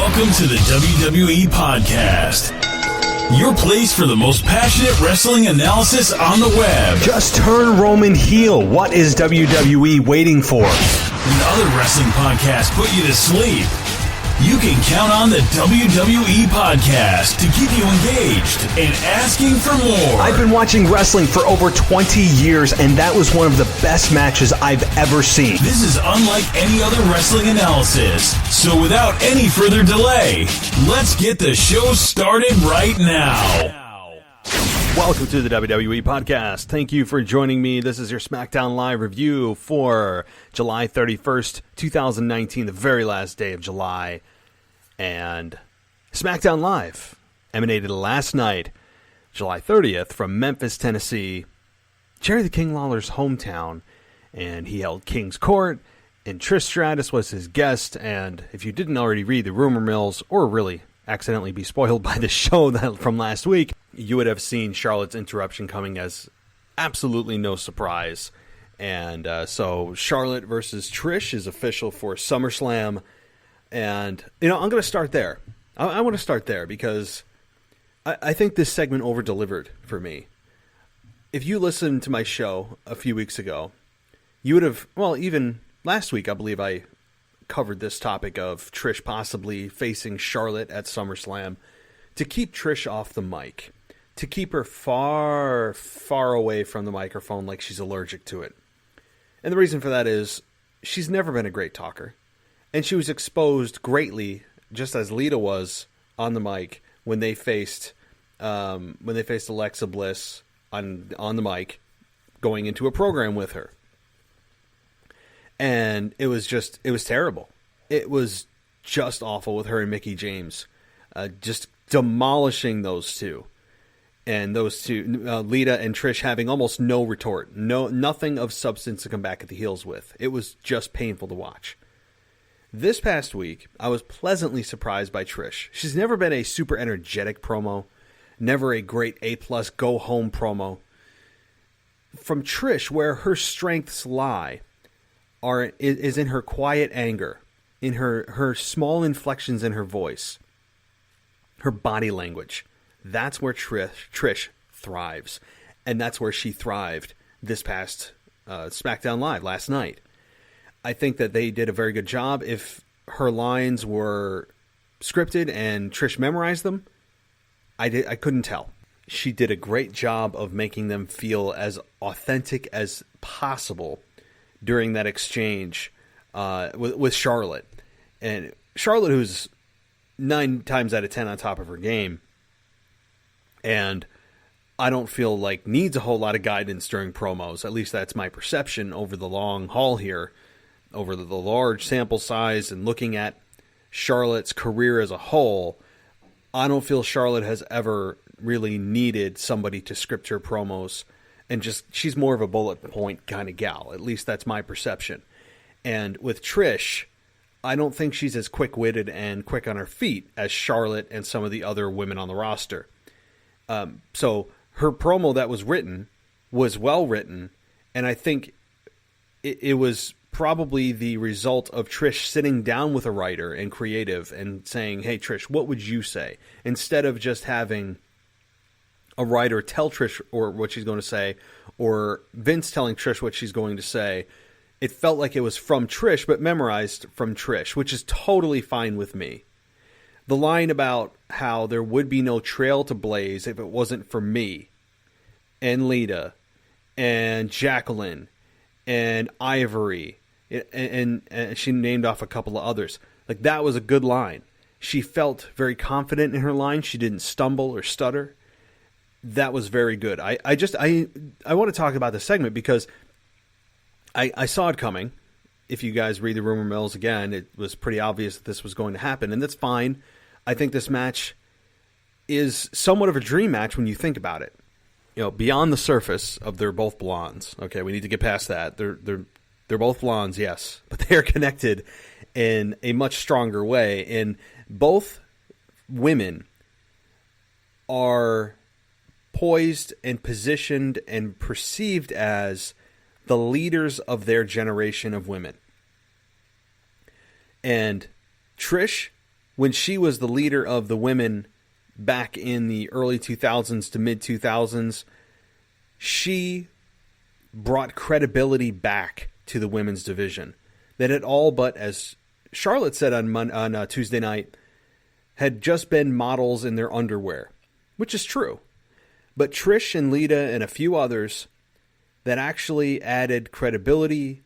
Welcome to the WWE Podcast, your place for the most passionate wrestling analysis on the web. Just turn Roman heel. What is WWE waiting for? When other wrestling podcasts put you to sleep, you can count on the WWE Podcast to keep you engaged and asking for more. I've been watching wrestling for over 20 years, and that was one of the best matches I've ever seen. This is unlike any other wrestling analysis. So without any further delay, let's get the show started right now. Welcome to the WWE Podcast. Thank you for joining me. This is your Smackdown Live review for July 31st, 2019, the very last day of July. And Smackdown Live emanated last night, July 30th, from Memphis, Tennessee, Jerry the King Lawler's hometown. And he held King's Court, and Trish Stratus was his guest. And if you didn't already read the rumor mills, or really accidentally be spoiled by the show from last week, you would have seen Charlotte's interruption coming as absolutely no surprise. And so Charlotte versus Trish is official for SummerSlam. And, I'm going to start there. I want to start there because I think this segment over-delivered for me. If you listened to my show a few weeks ago, you would have, even last week, I believe I covered this topic of Trish possibly facing Charlotte at SummerSlam to keep Trish off the mic, to keep her far, far away from the microphone like she's allergic to it. And the reason for that is she's never been a great talker. And she was exposed greatly, just as Lita was on the mic when they faced Alexa Bliss on the mic, going into a program with her. And it was terrible. It was just awful with her and Mickie James, just demolishing those two. And those two, Lita and Trish, having almost no retort, nothing of substance to come back at the heels with. It was just painful to watch. This past week, I was pleasantly surprised by Trish. She's never been a super energetic promo, never a great A+ go-home promo. From Trish, where her strengths lie is in her quiet anger, in her small inflections in her voice, her body language. That's where Trish thrives, and that's where she thrived this past SmackDown Live last night. I think that they did a very good job. If her lines were scripted and Trish memorized them, I couldn't tell. She did a great job of making them feel as authentic as possible during that exchange with Charlotte. And Charlotte, who's 9 times out of 10 on top of her game, and I don't feel like needs a whole lot of guidance during promos. At least that's my perception over the long haul here, over the large sample size and looking at Charlotte's career as a whole. I don't feel Charlotte has ever really needed somebody to script her promos, and she's more of a bullet point kind of gal. At least that's my perception. And with Trish, I don't think she's as quick-witted and quick on her feet as Charlotte and some of the other women on the roster. So her promo that was written was well written, and I think it was probably the result of Trish sitting down with a writer and creative and saying, hey, Trish, what would you say? Instead of just having a writer tell Trish or what she's going to say, or Vince telling Trish what she's going to say, it felt like it was from Trish, but memorized from Trish, which is totally fine with me. The line about how there would be no trail to blaze if it wasn't for me, and Lita, and Jacqueline, and Ivory, and she named off a couple of others. Like, that was a good line. She felt very confident in her line. She didn't stumble or stutter. That was very good. I want to talk about this segment because I saw it coming. If you guys read the rumor mills again, it was pretty obvious that this was going to happen, and that's fine. I think this match is somewhat of a dream match when you think about it. Beyond the surface of they're both blondes. Okay, we need to get past that. They're both blondes, yes, but they are connected in a much stronger way. And both women are poised and positioned and perceived as the leaders of their generation of women. And Trish when she was the leader of the women back in the early 2000s to mid 2000s, she brought credibility back to the women's division that had all but, as Charlotte said on Tuesday night, had just been models in their underwear, which is true. But Trish and Lita and a few others that actually added credibility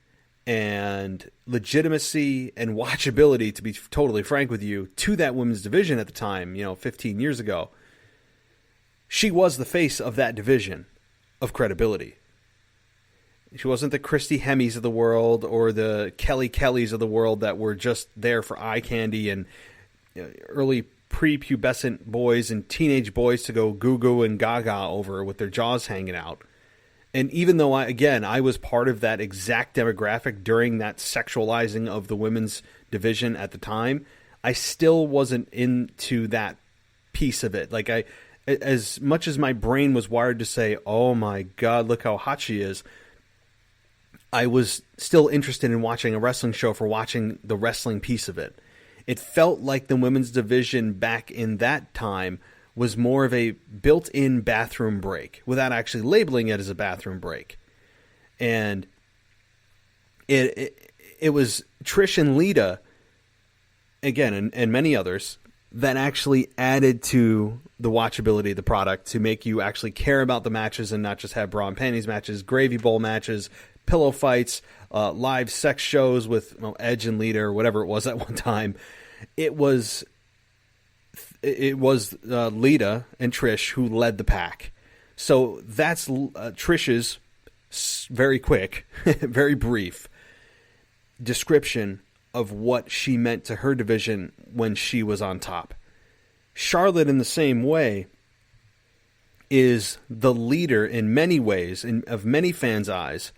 and legitimacy and watchability, to be totally frank with you, to that women's division at the time, 15 years ago. She was the face of that division of credibility. She wasn't the Christy Hemis of the world or the Kelly Kellys of the world that were just there for eye candy and early prepubescent boys and teenage boys to go goo-goo and gaga over with their jaws hanging out. And even though, I was part of that exact demographic during that sexualizing of the women's division at the time, I still wasn't into that piece of it. Like, as much as my brain was wired to say, oh my God, look how hot she is, I was still interested in watching a wrestling show for watching the wrestling piece of it. It felt like the women's division back in that time was more of a built-in bathroom break without actually labeling it as a bathroom break. And it was Trish and Lita, again, and many others, that actually added to the watchability of the product to make you actually care about the matches and not just have bra and panties matches, gravy bowl matches, pillow fights, live sex shows with Edge and Lita or whatever it was at one time. It was Lita and Trish who led the pack. So that's Trish's very quick, very brief description of what she meant to her division when she was on top. Charlotte, in the same way, is the leader in many ways, of many fans' eyes,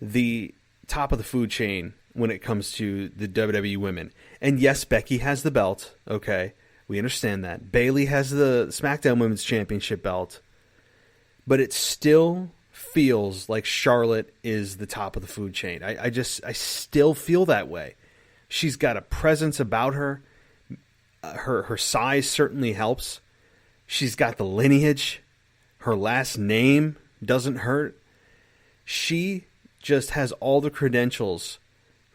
the top of the food chain when it comes to the WWE women. And yes, Becky has the belt, okay? We understand that. Bayley has the Smackdown Women's Championship belt. But it still feels like Charlotte is the top of the food chain. I still feel that way. She's got a presence about her. Her size certainly helps. She's got the lineage. Her last name doesn't hurt. She just has all the credentials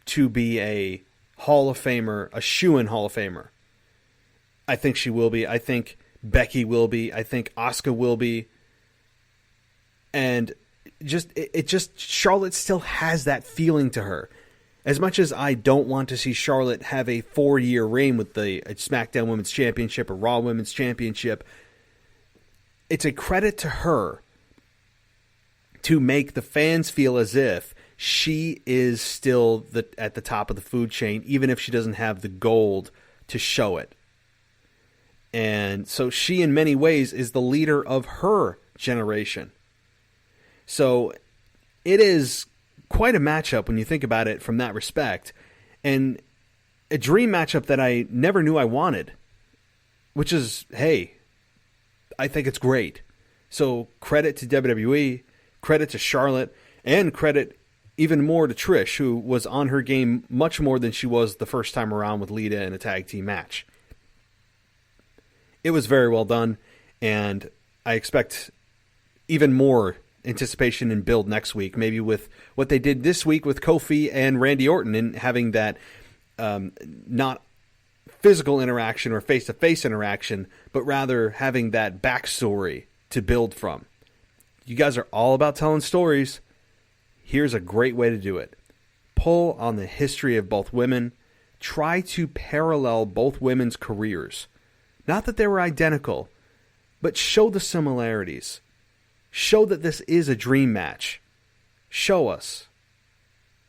to be a Hall of Famer, a shoo-in Hall of Famer. I think she will be. I think Becky will be. I think Asuka will be. And Charlotte still has that feeling to her. As much as I don't want to see Charlotte have a 4-year reign with the SmackDown Women's Championship or Raw Women's Championship, it's a credit to her to make the fans feel as if she is still at the top of the food chain, even if she doesn't have the gold to show it. And so she, in many ways, is the leader of her generation. So it is quite a matchup when you think about it from that respect. And a dream matchup that I never knew I wanted. Which is, hey, I think it's great. So credit to WWE, credit to Charlotte, and credit even more to Trish, who was on her game much more than she was the first time around with Lita in a tag team match. It was very well done, and I expect even more anticipation and build next week, maybe with what they did this week with Kofi and Randy Orton and having that not physical interaction or face-to-face interaction, but rather having that backstory to build from. You guys are all about telling stories. Here's a great way to do it. Pull on the history of both women. Try to parallel both women's careers. Not that they were identical, but show the similarities. Show that this is a dream match. Show us.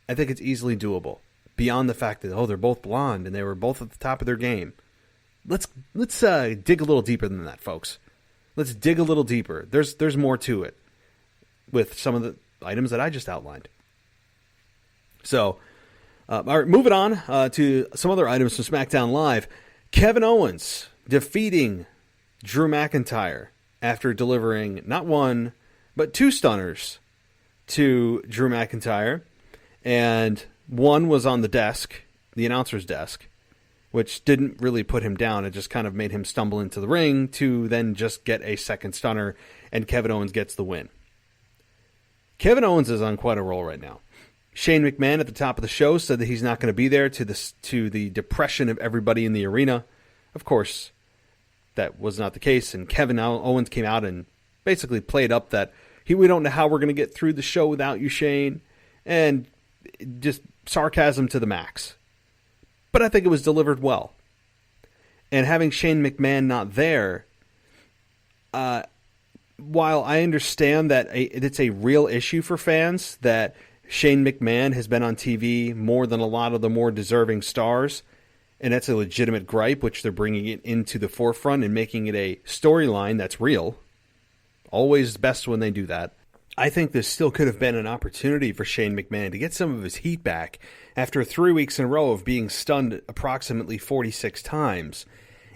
I think it's easily doable. Beyond the fact that, they're both blonde and they were both at the top of their game. Let's dig a little deeper than that, folks. Let's dig a little deeper. There's more to it with some of the items that I just outlined. So, all right, moving on to some other items from SmackDown Live. Kevin Owens defeating Drew McIntyre after delivering not one, but 2 stunners to Drew McIntyre. And one was on the desk, the announcer's desk, which didn't really put him down. It just kind of made him stumble into the ring to then just get a second stunner, and Kevin Owens gets the win. Kevin Owens is on quite a roll right now. Shane McMahon at the top of the show said that he's not going to be there, to the depression of everybody in the arena. Of course, that was not the case, and Kevin Owens came out and basically played up that we don't know how we're going to get through the show without you, Shane, and just sarcasm to the max. But I think it was delivered well. And having Shane McMahon not there, while I understand that it's a real issue for fans that Shane McMahon has been on TV more than a lot of the more deserving stars, and that's a legitimate gripe, which they're bringing it into the forefront and making it a storyline that's real. Always best when they do that. I think this still could have been an opportunity for Shane McMahon to get some of his heat back after 3 weeks in a row of being stunned approximately 46 times.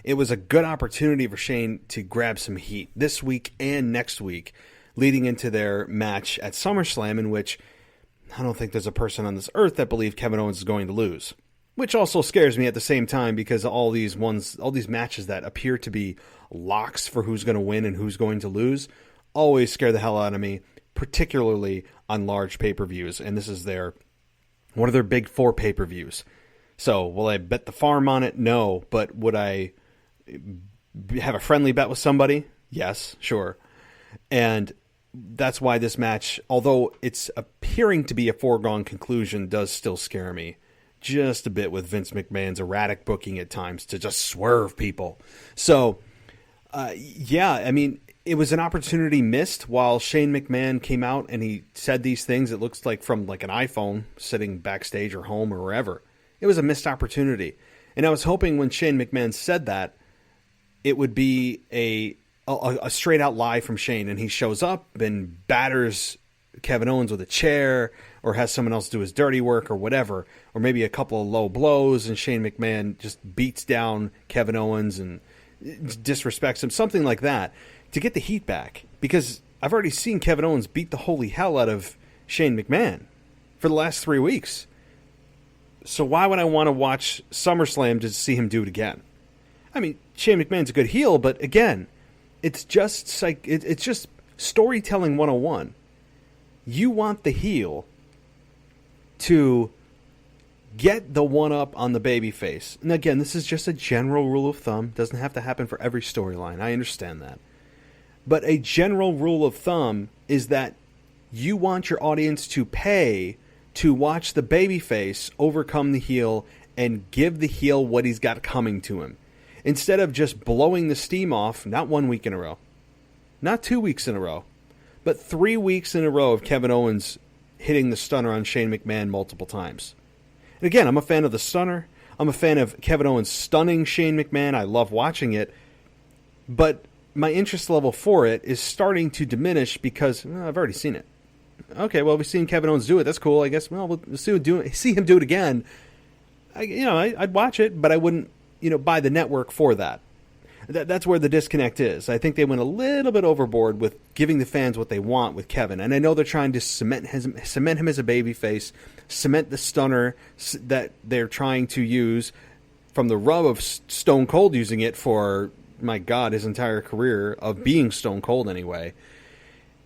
It was a good opportunity for Shane to grab some heat this week and next week, leading into their match at SummerSlam, in which I don't think there's a person on this earth that believes Kevin Owens is going to lose. Which also scares me at the same time, because all these matches that appear to be locks for who's going to win and who's going to lose always scare the hell out of me, particularly on large pay-per-views. And this is one of their big 4 pay-per-views. So will I bet the farm on it? No. But would I have a friendly bet with somebody? Yes, sure. And that's why this match, although it's appearing to be a foregone conclusion, does still scare me just a bit, with Vince McMahon's erratic booking at times to just swerve people. So, it was an opportunity missed while Shane McMahon came out and he said these things. It looks like from like an iPhone sitting backstage or home or wherever. It was a missed opportunity. And I was hoping when Shane McMahon said that, it would be a straight out lie from Shane, and he shows up and batters Kevin Owens with a chair, or has someone else do his dirty work or whatever, or maybe a couple of low blows and Shane McMahon just beats down Kevin Owens and disrespects him, something like that, to get the heat back. Because I've already seen Kevin Owens beat the holy hell out of Shane McMahon for the last 3 weeks. So why would I want to watch SummerSlam to see him do it again? I mean, Shane McMahon's a good heel, but again, it's just storytelling 101. You want the heel to get the one-up on the babyface. And again, this is just a general rule of thumb. Doesn't have to happen for every storyline. I understand that. But a general rule of thumb is that you want your audience to pay to watch the babyface overcome the heel and give the heel what he's got coming to him. Instead of just blowing the steam off, not 1 week in a row, not 2 weeks in a row, but 3 weeks in a row of Kevin Owens hitting the stunner on Shane McMahon multiple times. And again, I'm a fan of the stunner. I'm a fan of Kevin Owens stunning Shane McMahon. I love watching it. But my interest level for it is starting to diminish because I've already seen it. Okay, well, we've seen Kevin Owens do it. That's cool. I guess, well, we'll see him do it again. I'd watch it, but I wouldn't, buy the network for that. That's where the disconnect is. I think they went a little bit overboard with giving the fans what they want with Kevin. And I know they're trying to cement him as a babyface, cement the stunner that they're trying to use from the rub of Stone Cold using it for, my God, his entire career of being Stone Cold anyway.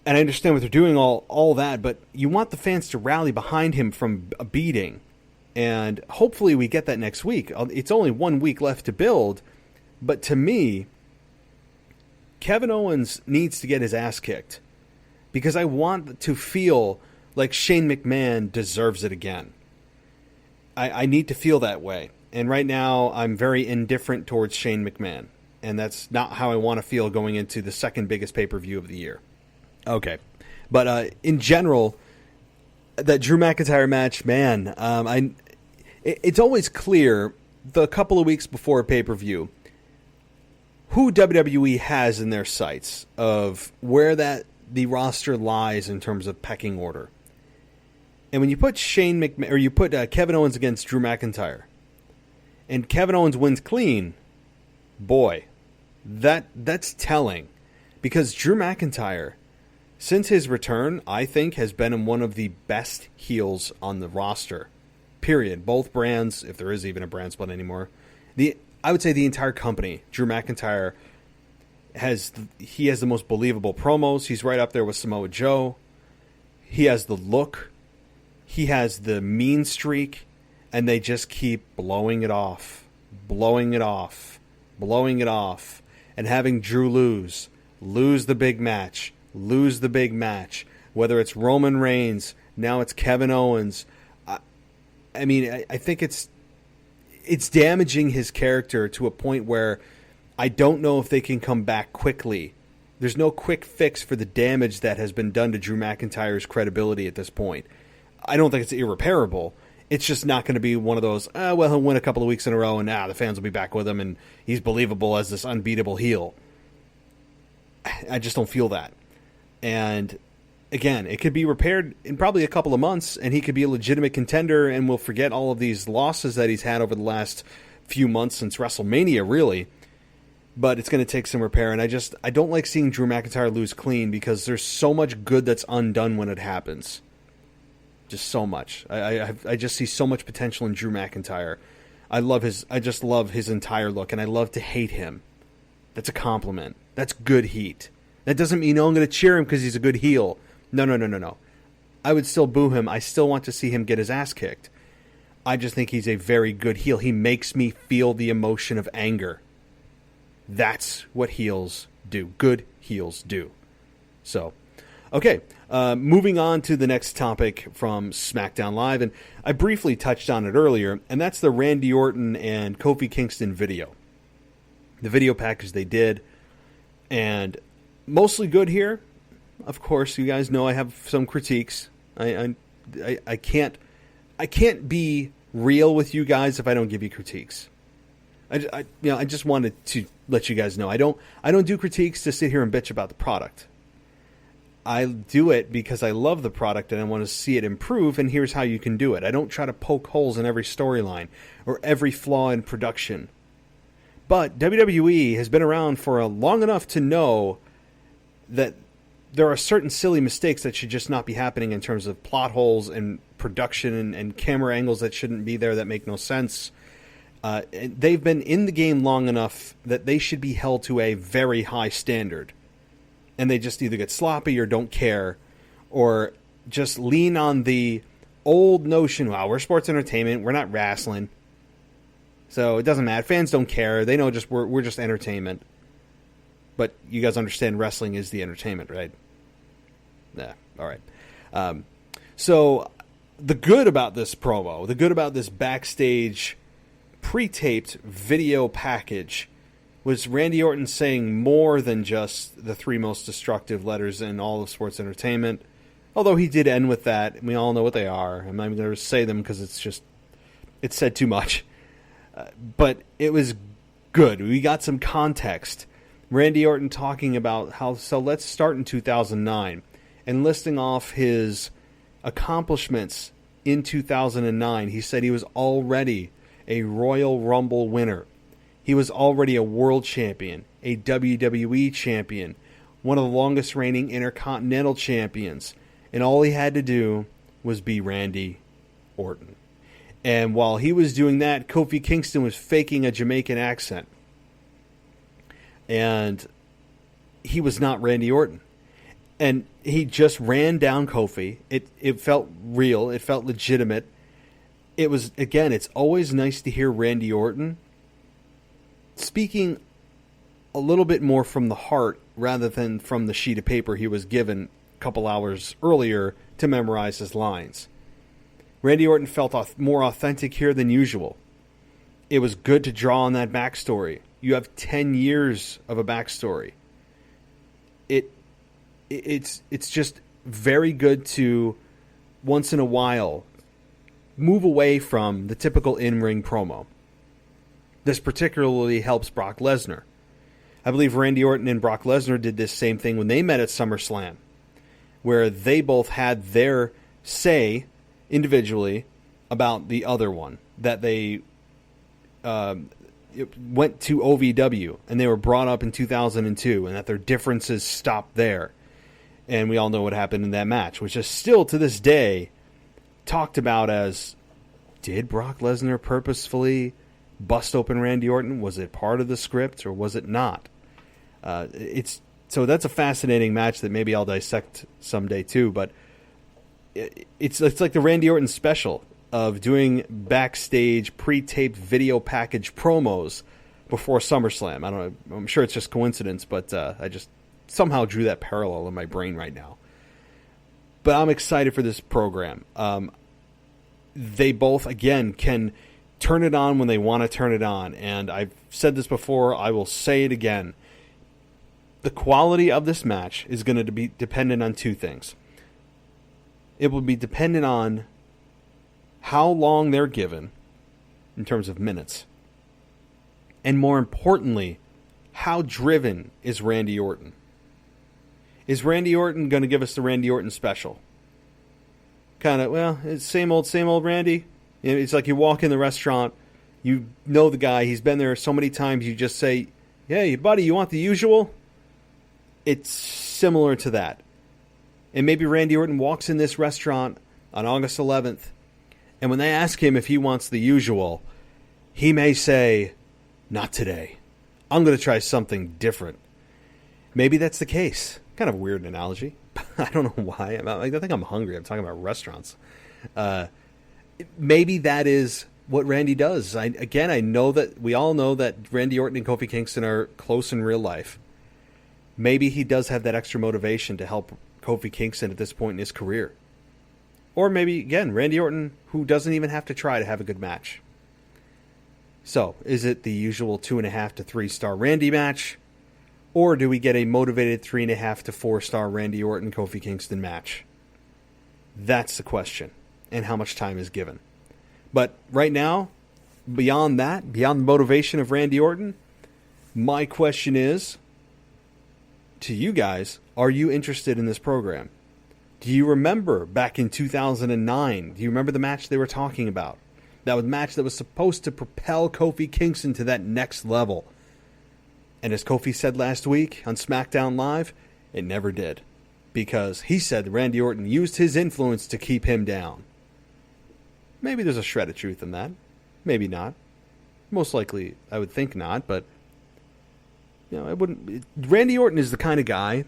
And I understand what they're doing, all that, but you want the fans to rally behind him from a beating. And hopefully we get that next week. It's only 1 week left to build. But to me, Kevin Owens needs to get his ass kicked, because I want to feel like Shane McMahon deserves it again. I need to feel that way. And right now, I'm very indifferent towards Shane McMahon. And that's not how I want to feel going into the second biggest pay-per-view of the year. Okay. But in general, that Drew McIntyre match, man, it's always clear the couple of weeks before a pay-per-view who WWE has in their sights of where the roster lies in terms of pecking order. And when you put Shane McMahon, or you put Kevin Owens against Drew McIntyre, and Kevin Owens wins clean, boy, that's telling. Because Drew McIntyre, since his return, I think has been one of the best heels on the roster. Period. Both brands, if there is even a brand split anymore. I would say the entire company, Drew McIntyre, has the most believable promos. He's right up there with Samoa Joe. He has the look. He has the mean streak. And they just keep blowing it off. Blowing it off. Blowing it off. And having Drew lose the big match. Lose the big match. Whether it's Roman Reigns, now it's Kevin Owens. I mean, I think it's damaging his character to a point where I don't know if they can come back quickly. There's no quick fix for the damage that has been done to Drew McIntyre's credibility at this point. I don't think it's irreparable. It's just not going to be one of those, well, he'll win a couple of weeks in a row and the fans will be back with him and he's believable as this unbeatable heel. I just don't feel that. And again, it could be repaired in probably a couple of months and he could be a legitimate contender and we'll forget all of these losses that he's had over the last few months since WrestleMania, really. But it's going to take some repair, and I don't like seeing Drew McIntyre lose clean because there's so much good that's undone when it happens. Just so much. I just see so much potential in Drew McIntyre. I just love his entire look, and I love to hate him. That's a compliment. That's good heat. That doesn't mean I'm going to cheer him because he's a good heel. No. I would still boo him. I still want to see him get his ass kicked. I just think he's a very good heel. He makes me feel the emotion of anger. That's what heels do. Good heels do. So, okay. Moving on to the next topic from SmackDown Live. And I briefly touched on it earlier. And that's the Randy Orton and Kofi Kingston video. The video package they did. And mostly good here. Of course, you guys know I have some critiques. I can't be real with you guys if I don't give you critiques. I just wanted to let you guys know I don't do critiques to sit here and bitch about the product. I do it because I love the product and I want to see it improve, and here's how you can do it. I don't try to poke holes in every storyline or every flaw in production. But WWE has been around for long enough to know that there are certain silly mistakes that should just not be happening in terms of plot holes and production and camera angles that shouldn't be there that make no sense. They've been in the game long enough that they should be held to a very high standard. And they just either get sloppy or don't care, or just lean on the old notion, wow, we're sports entertainment, we're not wrestling. So it doesn't matter. Fans don't care. They know we're just entertainment. But you guys understand wrestling is the entertainment, right? Yeah, all right. So the good about this promo, the good about this backstage pre-taped video package was Randy Orton saying more than just the three most destructive letters in all of sports entertainment. Although he did end with that, and we all know what they are. I'm not even going to say them because it's said too much. But it was good. We got some context. Randy Orton talking about so let's start in 2009 and listing off his accomplishments in 2009. He said he was already a Royal Rumble winner. He was already a world champion, a WWE champion, one of the longest reigning Intercontinental champions, and all he had to do was be Randy Orton. And while he was doing that, Kofi Kingston was faking a Jamaican accent. And he was not Randy Orton. And he just ran down Kofi. It felt real. It felt legitimate. It was, again, it's always nice to hear Randy Orton speaking a little bit more from the heart rather than from the sheet of paper he was given a couple hours earlier to memorize his lines. Randy Orton felt more authentic here than usual. It was good to draw on that backstory. You have 10 years of a backstory. It's just very good to, once in a while, move away from the typical in-ring promo. This particularly helps Brock Lesnar. I believe Randy Orton and Brock Lesnar did this same thing when they met at SummerSlam, where they both had their say individually about the other one, that they went to OVW and they were brought up in 2002 and that their differences stopped there. And we all know what happened in that match, which is still to this day talked about as, did Brock Lesnar purposefully bust open Randy Orton? Was it part of the script or was it not? So that's a fascinating match that maybe I'll dissect someday too. But it's like the Randy Orton special of doing backstage pre-taped video package promos before SummerSlam. I don't know. I'm sure it's just coincidence, but I just somehow drew that parallel in my brain right now. But I'm excited for this program. They both, again, can turn it on when they want to turn it on. And I've said this before. I will say it again. The quality of this match is going to be dependent on two things. It will be dependent on how long they're given in terms of minutes. And more importantly, how driven is Randy Orton? Is Randy Orton going to give us the Randy Orton special? Kind of, well, it's same old Randy. It's like you walk in the restaurant, you know the guy, he's been there so many times, you just say, hey, buddy, you want the usual? It's similar to that. And maybe Randy Orton walks in this restaurant on August 11th, and when they ask him if he wants the usual, he may say, not today. I'm going to try something different. Maybe that's the case. Kind of a weird analogy. I don't know why. I think I'm hungry. I'm talking about restaurants. Maybe that is what Randy does. I know that we all know that Randy Orton and Kofi Kingston are close in real life. Maybe he does have that extra motivation to help Kofi Kingston at this point in his career. Or maybe, again, Randy Orton, who doesn't even have to try to have a good match. So, is it the usual 2.5 to 3 star Randy match? Or do we get a motivated 3.5 to 4 star Randy Orton Kofi Kingston match? That's the question. And how much time is given. But right now, beyond that, beyond the motivation of Randy Orton, my question is, to you guys, are you interested in this program? Do you remember back in 2009? Do you remember the match they were talking about? That was a match that was supposed to propel Kofi Kingston to that next level. And as Kofi said last week on Smackdown Live, it never did. Because he said Randy Orton used his influence to keep him down. Maybe there's a shred of truth in that. Maybe not. Most likely, I would think not, but I wouldn't. Randy Orton is the kind of guy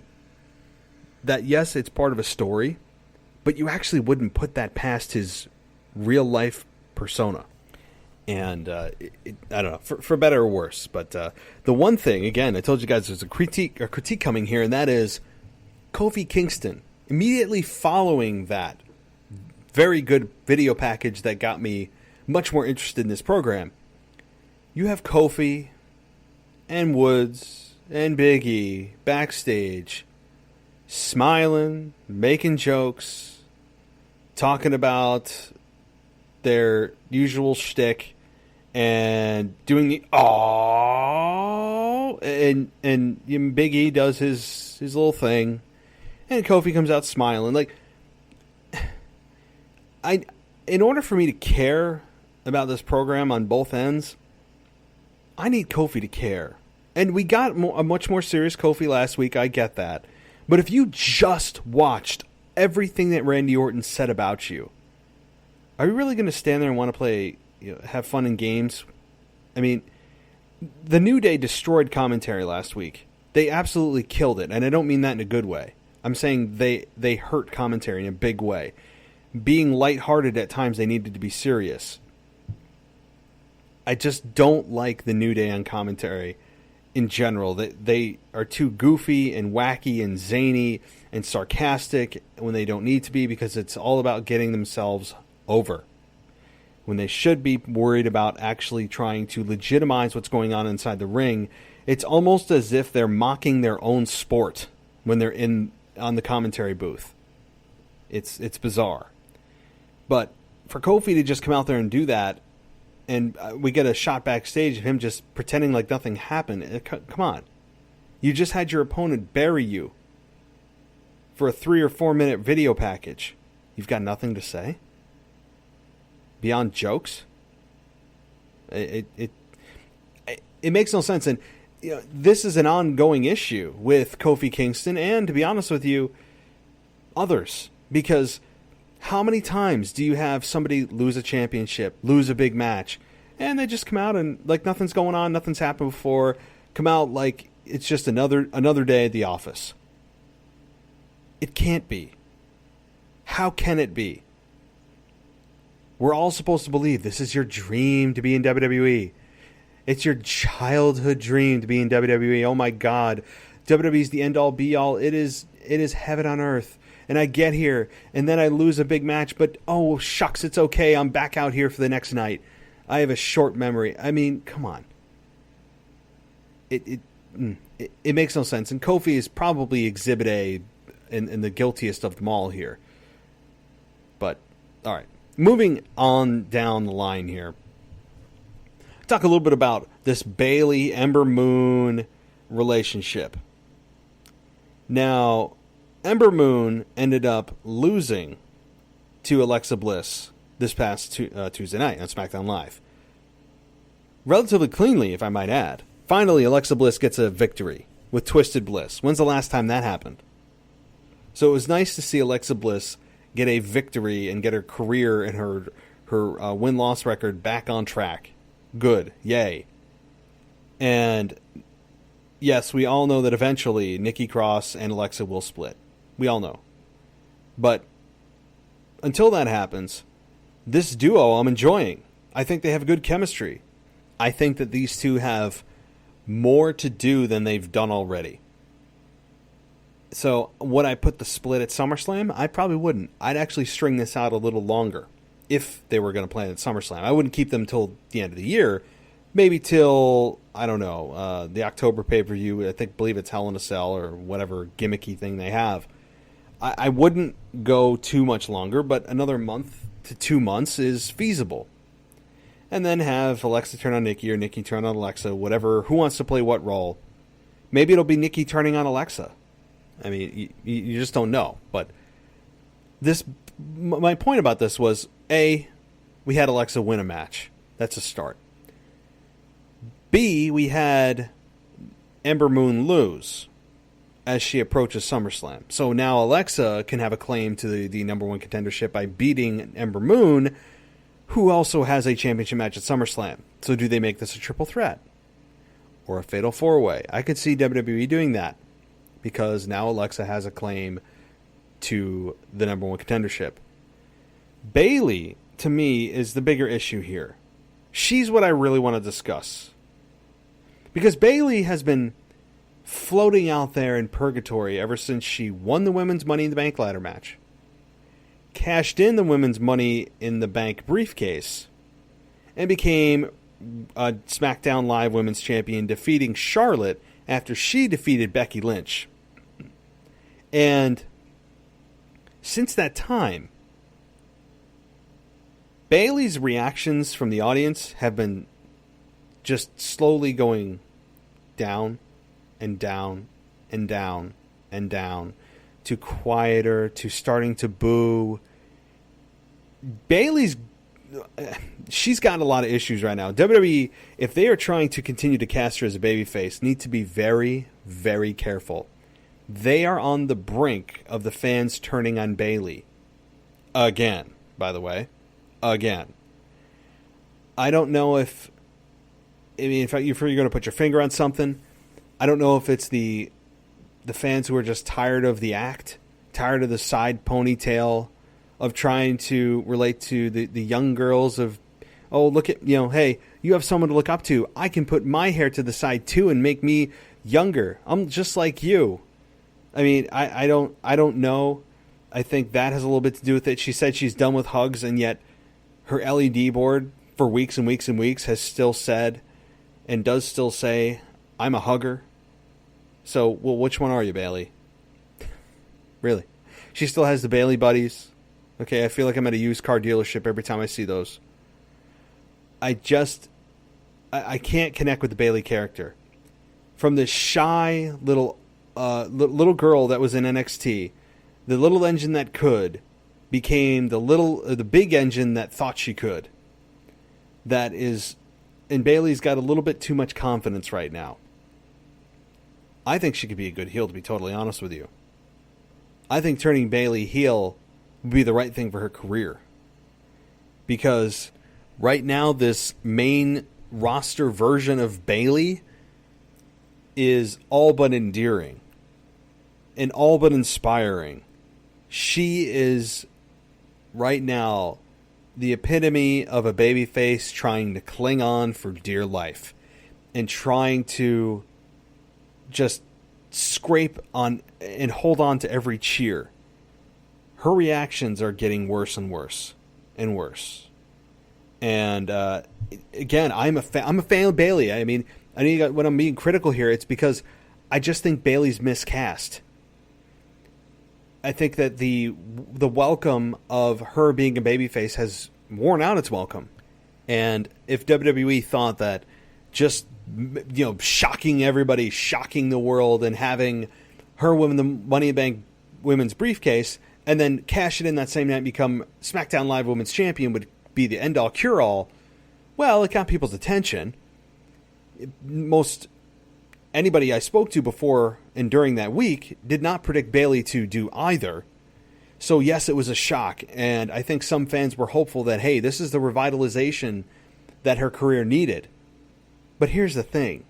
that, yes, it's part of a story, but you actually wouldn't put that past his real life persona. And I don't know, for better or worse. But the one thing, again, I told you guys there's a critique coming here, and that is Kofi Kingston. Immediately following that very good video package that got me much more interested in this program, you have Kofi and Woods and Big E backstage smiling, making jokes, talking about their usual shtick and doing the aww, and Big E does his little thing, and Kofi comes out smiling. Like, in order for me to care about this program on both ends, I need Kofi to care. And we got a much more serious Kofi last week, I get that. But if you just watched everything that Randy Orton said about you, are you really going to stand there and want to play, have fun in games? I mean, the New Day destroyed commentary last week. They absolutely killed it, and I don't mean that in a good way. I'm saying they hurt commentary in a big way. Being lighthearted at times, they needed to be serious. I just don't like the New Day on commentary in general. They are too goofy and wacky and zany and sarcastic when they don't need to be, because it's all about getting themselves over, when they should be worried about actually trying to legitimize what's going on inside the ring. It's almost as if they're mocking their own sport when they're on the commentary booth. It's bizarre. But for Kofi to just come out there and do that, and we get a shot backstage of him just pretending like nothing happened. Come on. You just had your opponent bury you for a 3 or 4 minute video package. You've got nothing to say? Beyond jokes? It makes no sense. And this is an ongoing issue with Kofi Kingston and, to be honest with you, others. Because how many times do you have somebody lose a championship, lose a big match, and they just come out and like nothing's going on, nothing's happened before, come out like it's just another day at the office. It can't be. How can it be? We're all supposed to believe this is your dream to be in WWE. It's your childhood dream to be in WWE. Oh my God. WWE's the end-all, be-all. It is heaven on earth. And I get here, and then I lose a big match, but oh, shucks, it's okay. I'm back out here for the next night. I have a short memory. I mean, come on. It makes no sense. And Kofi is probably Exhibit A and the guiltiest of them all here. But, all right. Moving on down the line here. Talk a little bit about this Bayley Ember Moon relationship. Now, Ember Moon ended up losing to Alexa Bliss this past Tuesday night on SmackDown Live. Relatively cleanly, if I might add. Finally, Alexa Bliss gets a victory with Twisted Bliss. When's the last time that happened? So it was nice to see Alexa Bliss get a victory and get her career and her win-loss record back on track. Good. Yay. And yes, we all know that eventually Nikki Cross and Alexa will split. We all know. But until that happens, this duo I'm enjoying. I think they have good chemistry. I think that these two have more to do than they've done already. So would I put the split at SummerSlam? I probably wouldn't. I'd actually string this out a little longer if they were going to play it at SummerSlam. I wouldn't keep them till the end of the year. Maybe till, I don't know, the October pay-per-view. Believe it's Hell in a Cell or whatever gimmicky thing they have. I wouldn't go too much longer, but another month to 2 months is feasible. And then have Alexa turn on Nikki or Nikki turn on Alexa, whatever. Who wants to play what role? Maybe it'll be Nikki turning on Alexa. I mean, you just don't know. But my point about this was, A, we had Alexa win a match. That's a start. B, we had Ember Moon lose as she approaches SummerSlam. So now Alexa can have a claim to the number one contendership by beating Ember Moon, who also has a championship match at SummerSlam. So do they make this a triple threat? Or a fatal four-way? I could see WWE doing that, because now Alexa has a claim to the number one contendership. Bayley, to me, is the bigger issue here. She's what I really want to discuss. Because Bayley has been floating out there in purgatory ever since she won the women's Money in the Bank ladder match, cashed in the women's Money in the Bank briefcase, and became a SmackDown Live Women's Champion, defeating Charlotte after she defeated Becky Lynch. And since that time, Bayley's reactions from the audience have been just slowly going down and down and down and down to quieter, to starting to boo. She's got a lot of issues right now. WWE, if they are trying to continue to cast her as a babyface, need to be very, very careful. They are on the brink of the fans turning on Bayley. Again, by the way. Again. I don't know if you're going to put your finger on something, I don't know if it's the fans who are just tired of the act, tired of the side ponytail, of trying to relate to the young girls of, oh, look at, hey, you have someone to look up to. I can put my hair to the side too and make me younger. I'm just like you. I mean, I don't know. I think that has a little bit to do with it. She said she's done with hugs, and yet her LED board for weeks and weeks and weeks has still said and does still say, I'm a hugger. So, well, which one are you, Bayley? Really? She still has the Bayley buddies. Okay, I feel like I'm at a used car dealership every time I see those. I can't connect with the Bayley character. From this shy little girl that was in NXT, the little engine that could became the big engine that thought she could. And Bayley's got a little bit too much confidence right now. I think she could be a good heel, to be totally honest with you. I think turning Bayley heel would be the right thing for her career. Because Right now, this main roster version of Bayley is all but endearing and all but inspiring. She is right now the epitome of a babyface trying to cling on for dear life and trying to just scrape on and hold on to every cheer. Her reactions are getting worse and worse and worse. And again, I'm a fan of Bayley. I mean, when I'm being critical here, it's because I just think Bayley's miscast. I think that the welcome of her being a babyface has worn out its welcome. And if WWE thought that just, shocking everybody, shocking the world, and having her win the Money in the Bank women's briefcase, and then cash it in that same night and become SmackDown Live Women's Champion would be the end-all, cure-all, well, it got people's attention. Most anybody I spoke to before and during that week did not predict Bayley to do either. So yes, it was a shock, and I think some fans were hopeful that, hey, this is the revitalization that her career needed. But here's the thing.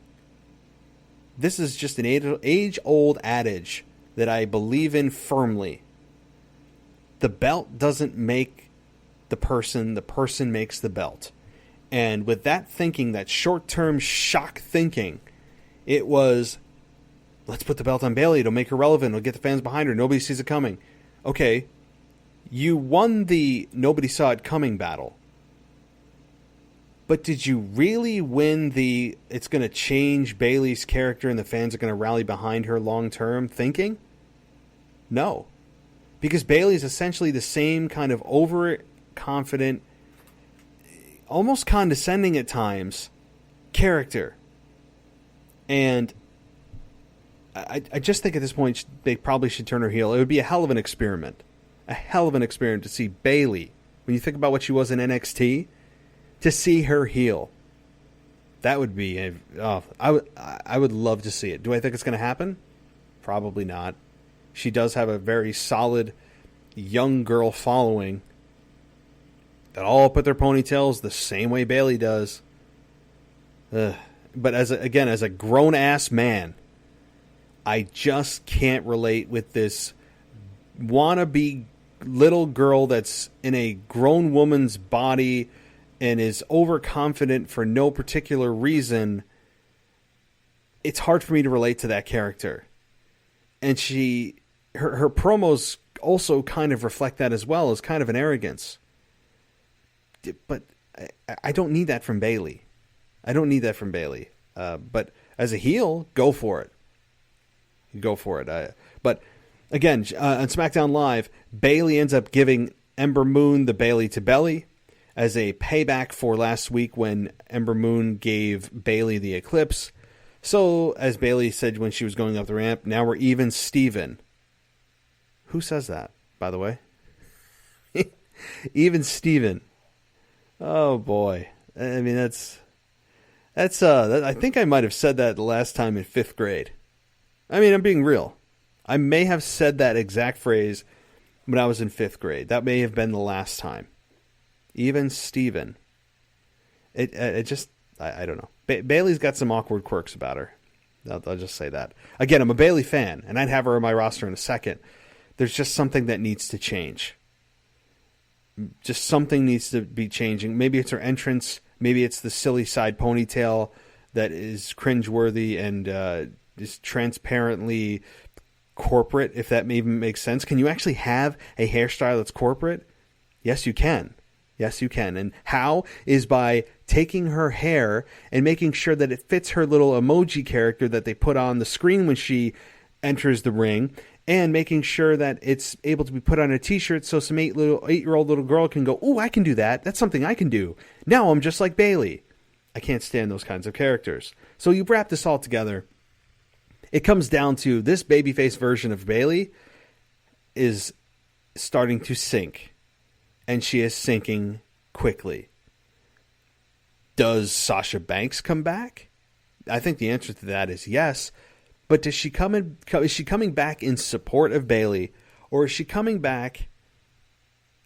This is just an age-old adage that I believe in firmly. The belt doesn't make the person makes the belt. And with that thinking, that short-term shock thinking, it was, let's put the belt on Bayley. It'll make her relevant. It'll get the fans behind her. Nobody sees it coming. Okay, you won the nobody saw it coming battle. But did you really win the it's going to change Bayley's character and the fans are going to rally behind her long-term thinking? No. Because Bayley is essentially the same kind of overconfident, almost condescending at times, character. And I just think at this point they probably should turn her heel. It would be a hell of an experiment. A hell of an experiment to see Bayley, when you think about what she was in NXT, to see her heel. That would be I would love to see it. Do I think it's going to happen? Probably not. She does have a very solid young girl following that all put their ponytails the same way Bayley does. But as a grown-ass man, I just can't relate with this wannabe little girl that's in a grown woman's body and is overconfident for no particular reason. It's hard for me to relate to that character. And her promos also kind of reflect that as well, as kind of an arrogance. But I don't need that from Bayley. But as a heel, go for it. But again, on SmackDown Live, Bayley ends up giving Ember Moon the Bayley to Belly as a payback for last week when Ember Moon gave Bayley the Eclipse. So, as Bayley said when she was going up the ramp, now we're even Steven. Who says that, by the way? Even Steven. Oh, boy. I mean, that's I think I might have said that the last time in 5th grade. I mean, I'm being real. I may have said that exact phrase when I was in 5th grade. That may have been the last time. Even Steven. It just, I don't know. Bayley's got some awkward quirks about her. I'll just say that. Again, I'm a Bayley fan, and I'd have her on my roster in a second. There's just something that needs to change. Just something needs to be changing. Maybe it's her entrance. Maybe it's the silly side ponytail that is cringeworthy and is transparently corporate, if that even makes sense. Can you actually have a hairstyle that's corporate? Yes, you can. And how is by taking her hair and making sure that it fits her little emoji character that they put on the screen when she enters the ring, and making sure that it's able to be put on a t-shirt so some 8-year-old little girl can go, "Ooh, I can do that. That's something I can do. Now I'm just like Bayley." I can't stand those kinds of characters. So you wrap this all together. It comes down to this babyface version of Bayley is starting to sink. And she is sinking quickly. Does Sasha Banks come back? I think the answer to that is yes. But is she coming back in support of Bayley, or is she coming back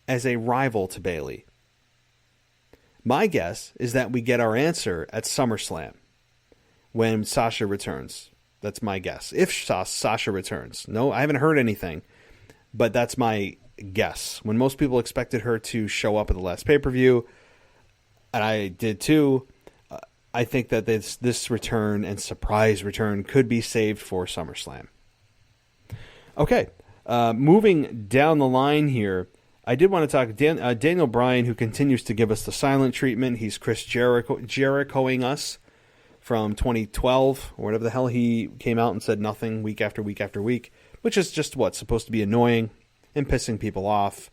as a rival to Bayley? My guess is that we get our answer at SummerSlam when Sasha returns. That's my guess. If Sasha returns. No, I haven't heard anything, but that's my guess. When most people expected her to show up at the last pay-per-view, and I did too, I think that this return and surprise return could be saved for SummerSlam. Okay, moving down the line here, I did want to talk Daniel Bryan, who continues to give us the silent treatment. He's Chris Jerichoing us from 2012, or whatever the hell. He came out and said nothing week after week after week, which is just supposed to be annoying and pissing people off.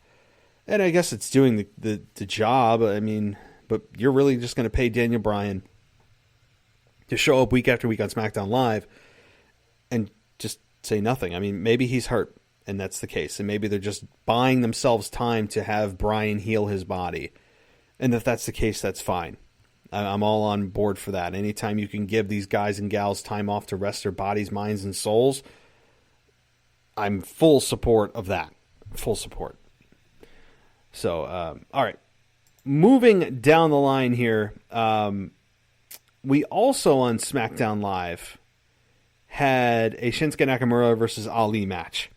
And I guess it's doing the job. I mean, but you're really just going to pay Daniel Bryan to show up week after week on SmackDown Live and just say nothing. I mean, maybe he's hurt, and that's the case. And maybe they're just buying themselves time to have Bryan heal his body. And if that's the case, that's fine. I'm all on board for that. Anytime you can give these guys and gals time off to rest their bodies, minds, and souls, I'm full support of that. Full support. So, all right. Moving down the line here, we also on SmackDown Live had a Shinsuke Nakamura versus Ali match.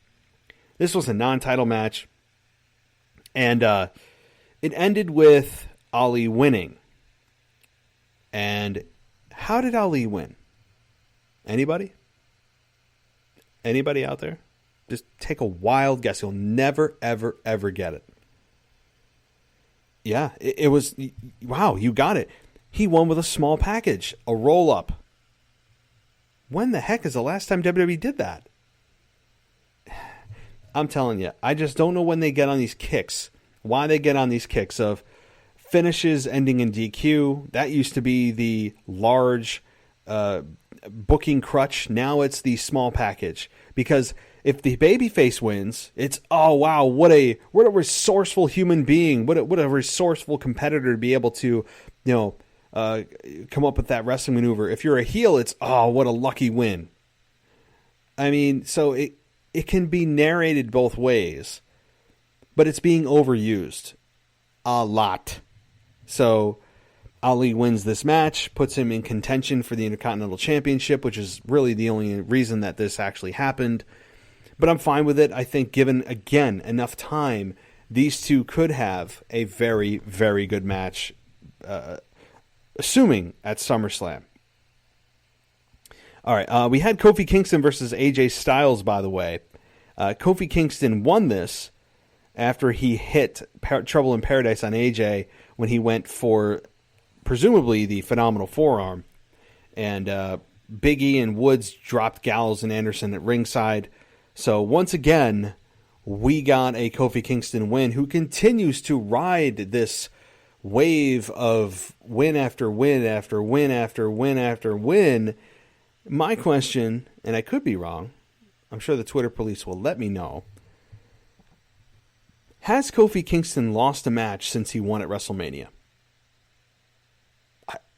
This was a non-title match, and it ended with Ali winning. And how did Ali win? Anybody? Anybody out there? Just take a wild guess. You'll never, ever, ever get it. Yeah, it was... Wow, you got it. He won with a small package, a roll-up. When the heck is the last time WWE did that? I'm telling you, I just don't know when they get on these kicks. Why they get on these kicks of finishes ending in DQ. That used to be the large booking crutch. Now it's the small package. Because if the babyface wins, it's, oh wow, what a resourceful human being. What a resourceful competitor to be able to, come up with that wrestling maneuver. If you're a heel, it's, oh, what a lucky win. I mean, so it can be narrated both ways, but it's being overused a lot. So Ali wins this match, puts him in contention for the Intercontinental Championship, which is really the only reason that this actually happened. But I'm fine with it. I think given, again, enough time, these two could have a very, very good match, assuming at SummerSlam. All right, we had Kofi Kingston versus AJ Styles, by the way. Kofi Kingston won this after he hit Trouble in Paradise on AJ when he went for, presumably, the phenomenal forearm. And Big E and Woods dropped Gallows and Anderson at ringside. So once again, we got a Kofi Kingston win, who continues to ride this wave of win after win after win after win after win. My question, and I could be wrong, I'm sure the Twitter police will let me know, has Kofi Kingston lost a match since he won at WrestleMania?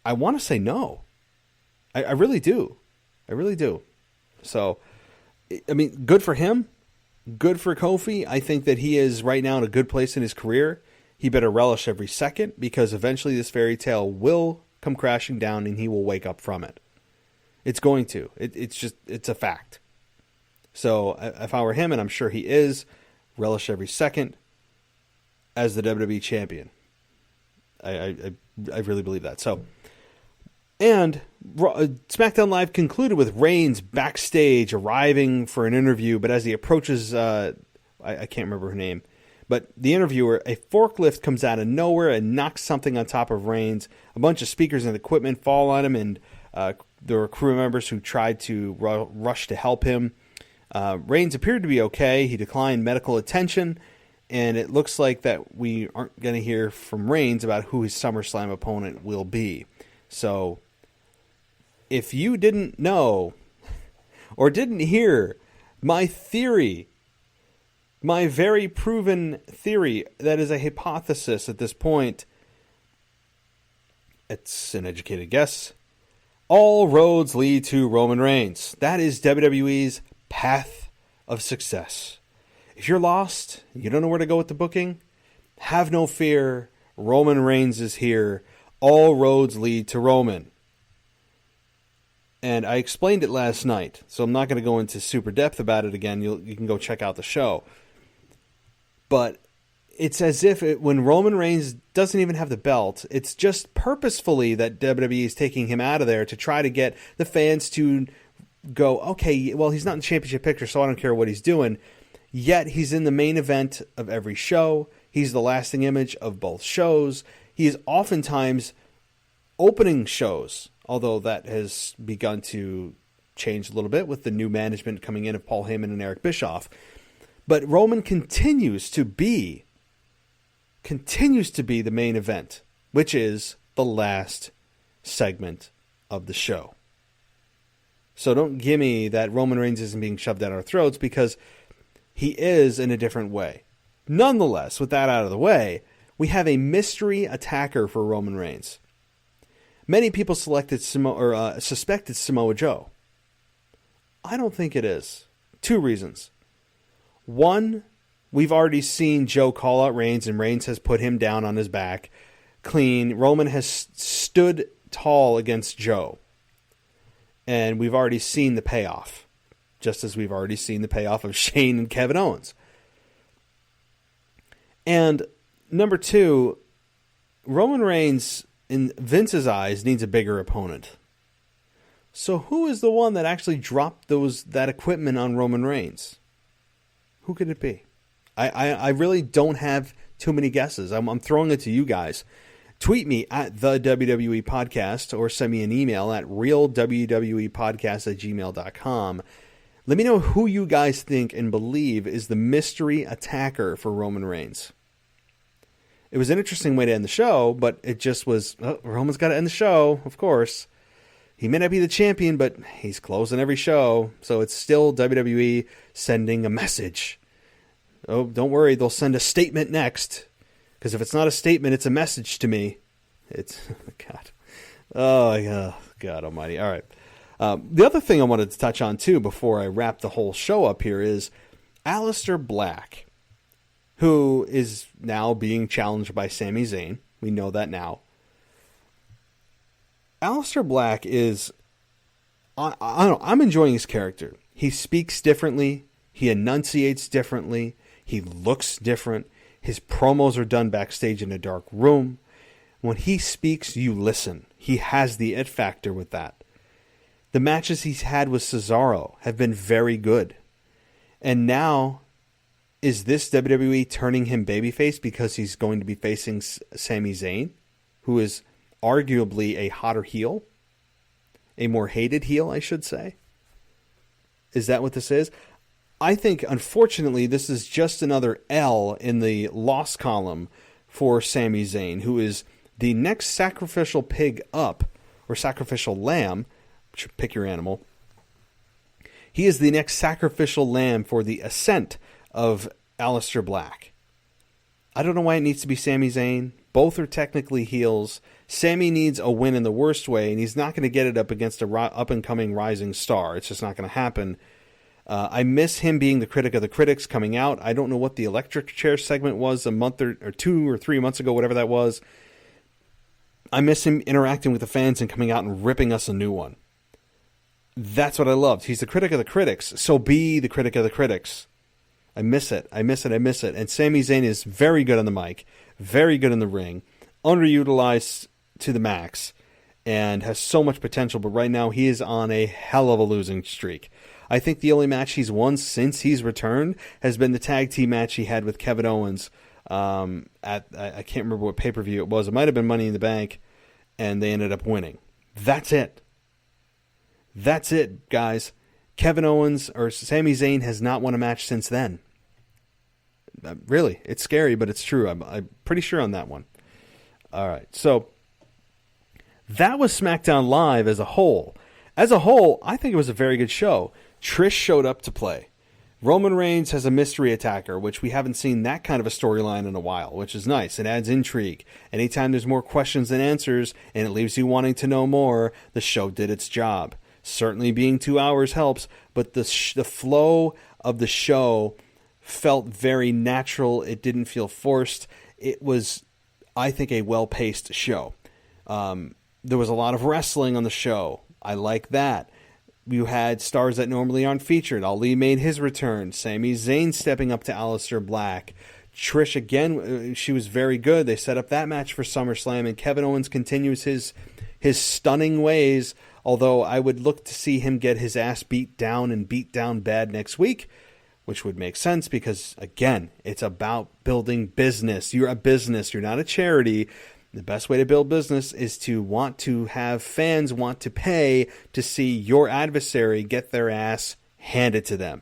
I want to say no. I really do. I really do. So, I mean, good for him. Good for Kofi. I think that he is right now in a good place in his career. He better relish every second, because eventually this fairy tale will come crashing down and he will wake up from it. It's going to. It's a fact. So if I were him, and I'm sure he is, relish every second as the WWE champion. I really believe that. So, and SmackDown Live concluded with Reigns backstage arriving for an interview, but as he approaches, I can't remember her name, but the interviewer, a forklift comes out of nowhere and knocks something on top of Reigns. A bunch of speakers and equipment fall on him, and there were crew members who tried to rush to help him. Reigns appeared to be okay. He declined medical attention, and it looks like that we aren't going to hear from Reigns about who his SummerSlam opponent will be. So, if you didn't know or didn't hear my theory, my very proven theory that is a hypothesis at this point, it's an educated guess, all roads lead to Roman Reigns. That is WWE's path of success. If you're lost, you don't know where to go with the booking, have no fear. Roman Reigns is here. All roads lead to Roman. And I explained it last night, so I'm not going to go into super depth about it again. You can go check out the show. But it's as if when Roman Reigns doesn't even have the belt, it's just purposefully that WWE is taking him out of there to try to get the fans to go, okay, well, he's not in the championship picture, so I don't care what he's doing. Yet he's in the main event of every show. He's the lasting image of both shows. He is oftentimes opening shows, although that has begun to change a little bit with the new management coming in of Paul Heyman and Eric Bischoff. But Roman continues to be the main event, which is the last segment of the show. So don't give me that Roman Reigns isn't being shoved down our throats, because he is in a different way. Nonetheless, with that out of the way, we have a mystery attacker for Roman Reigns. Many people suspected Samoa Joe. I don't think it is. 2 reasons. One, we've already seen Joe call out Reigns, and Reigns has put him down on his back clean. Roman has stood tall against Joe. And we've already seen the payoff, just as we've already seen the payoff of Shane and Kevin Owens. And number 2, Roman Reigns, in Vince's eyes, needs a bigger opponent. So who is the one that actually dropped that equipment on Roman Reigns? Who could it be? I really don't have too many guesses. I'm throwing it to you guys. Tweet me at the WWE Podcast or send me an email at realwwepodcast@gmail.com. Let me know who you guys think and believe is the mystery attacker for Roman Reigns. It was an interesting way to end the show, but it just was, Roman's got to end the show, of course. He may not be the champion, but he's closing every show, so it's still WWE sending a message. Oh, don't worry, they'll send a statement next. Because if it's not a statement, it's a message to me. It's, God. Oh, God almighty. All right. The other thing I wanted to touch on, too, before I wrap the whole show up here is Aleister Black, who is now being challenged by Sami Zayn. We know that now. Aleister Black is, I don't know, I'm enjoying his character. He speaks differently. He enunciates differently. He looks different. His promos are done backstage in a dark room. When he speaks, you listen. He has the it factor with that. The matches he's had with Cesaro have been very good. And now, is this WWE turning him babyface because he's going to be facing Sami Zayn, who is arguably a hotter heel? A more hated heel, I should say. Is that what this is? I think, unfortunately, this is just another L in the loss column for Sami Zayn, who is the next sacrificial pig up, or sacrificial lamb, pick your animal. He is the next sacrificial lamb for the ascent of Aleister Black. I don't know why it needs to be Sami Zayn. Both are technically heels. Sami needs a win in the worst way, and he's not going to get it up against a up-and-coming rising star. It's just not going to happen. I miss him being the critic of the critics coming out. I don't know what the electric chair segment was a month or 2 or 3 months ago, whatever that was. I miss him interacting with the fans and coming out and ripping us a new one. That's what I loved. He's the critic of the critics, so be the critic of the critics. I miss it. And Sami Zayn is very good on the mic, very good in the ring, underutilized to the max, and has so much potential, but right now he is on a hell of a losing streak. I think the only match he's won since he's returned has been the tag team match he had with Kevin Owens I can't remember what pay-per-view it was. It might have been Money in the Bank, and they ended up winning. That's it. That's it, guys. Kevin Owens or Sami Zayn has not won a match since then. Really, it's scary, but it's true. I'm pretty sure on that one. All right, so that was SmackDown Live as a whole. As a whole, I think it was a very good show. Trish showed up to play. Roman Reigns has a mystery attacker, which we haven't seen that kind of a storyline in a while, which is nice. It adds intrigue. Anytime there's more questions than answers, and it leaves you wanting to know more, the show did its job. Certainly being 2 hours helps, but the flow of the show felt very natural. It didn't feel forced. It was I think, a well-paced show. There was a lot of wrestling on the show. I like that. You had stars that normally aren't featured. Ali made his return. Sami Zayn stepping up to Aleister Black. Trish, again, she was very good. They set up that match for SummerSlam, and Kevin Owens continues his stunning ways, although I would look to see him get his ass beat down bad next week, which would make sense because, again, it's about building business. You're a business. You're not a charity. The best way to build business is to want to have fans want to pay to see your adversary get their ass handed to them.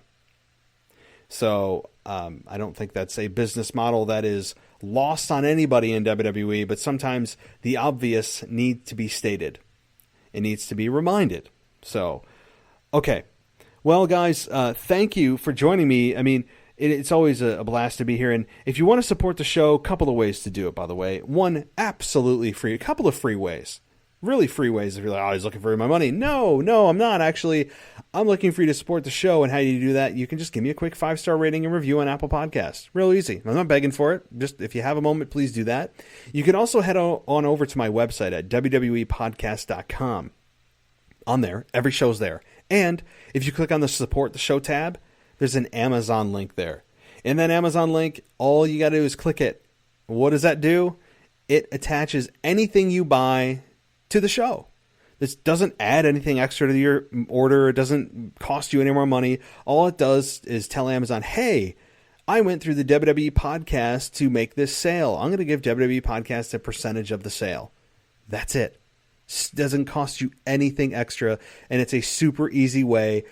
So I don't think that's a business model that is lost on anybody in WWE, but sometimes the obvious needs to be stated. It needs to be reminded. So, okay. Well, guys, thank you for joining me. I mean, it's always a blast to be here. And if you want to support the show, a couple of ways to do it, by the way. One, absolutely free. A couple of free ways. Really free ways if you're like, oh, he's looking for my money. No, I'm not. Actually, I'm looking for you to support the show. And how do you do that? You can just give me a quick 5-star rating and review on Apple Podcasts. Real easy. I'm not begging for it. Just if you have a moment, please do that. You can also head on over to my website at wwepodcast.com. On there, every show's there. And if you click on the Support the Show tab, there's an Amazon link there. In that Amazon link, all you got to do is click it. What does that do? It attaches anything you buy to the show. This doesn't add anything extra to your order. It doesn't cost you any more money. All it does is tell Amazon, hey, I went through the WWE podcast to make this sale. I'm going to give WWE podcast a percentage of the sale. That's it. Doesn't cost you anything extra, and it's a super easy way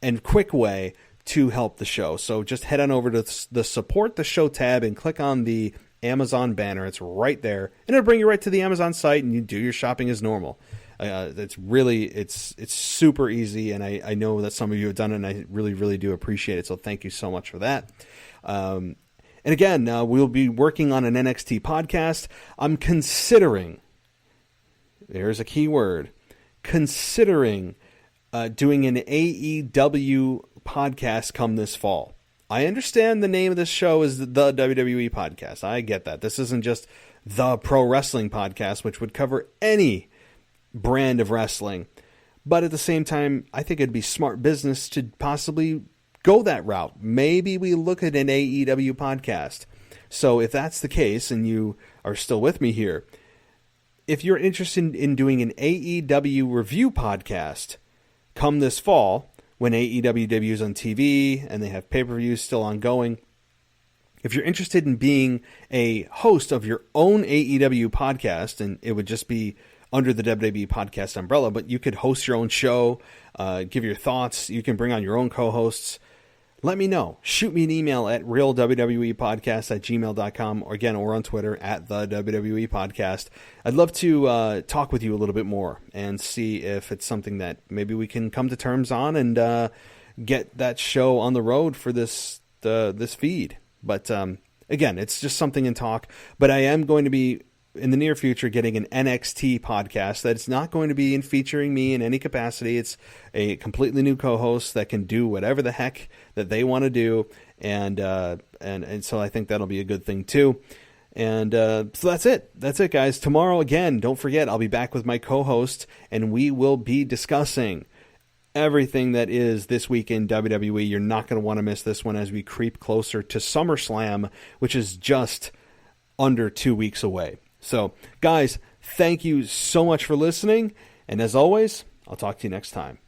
and quick way to help the show. So just head on over to the Support the Show tab and click on the Amazon banner. It's right there, and it'll bring you right to the Amazon site, and you do your shopping as normal. It's super easy, and I know that some of you have done it, and I really, really do appreciate it. So thank you so much for that. And again, we'll be working on an NXT podcast. I'm considering, there's a key word, considering doing an AEW podcast come this fall. I understand the name of this show is the WWE podcast. I get that. This isn't just the pro wrestling podcast, which would cover any brand of wrestling. But at the same time, I think it'd be smart business to possibly go that route. Maybe we look at an AEW podcast. So if that's the case, and you are still with me here, if you're interested in doing an AEW review podcast come this fall, when AEW debuts on TV and they have pay-per-views still ongoing, if you're interested in being a host of your own AEW podcast, and it would just be under the WWE podcast umbrella, but you could host your own show, give your thoughts, you can bring on your own co-hosts, let me know. Shoot me an email at realwwepodcast@gmail.com, or again, or on Twitter at the WWE Podcast. I'd love to talk with you a little bit more and see if it's something that maybe we can come to terms on and get that show on the road for this feed. But again, it's just something in talk. But I am going to be, in the near future, getting an NXT podcast that's not going to be featuring me in any capacity. It's a completely new co-host that can do whatever the heck that they want to do, and so I think that'll be a good thing too. And so that's it. That's it, guys. Tomorrow, again, don't forget, I'll be back with my co-host, and we will be discussing everything that is this week in WWE. You're not going to want to miss this one as we creep closer to SummerSlam, which is just under 2 weeks away. So, guys, thank you so much for listening, and as always, I'll talk to you next time.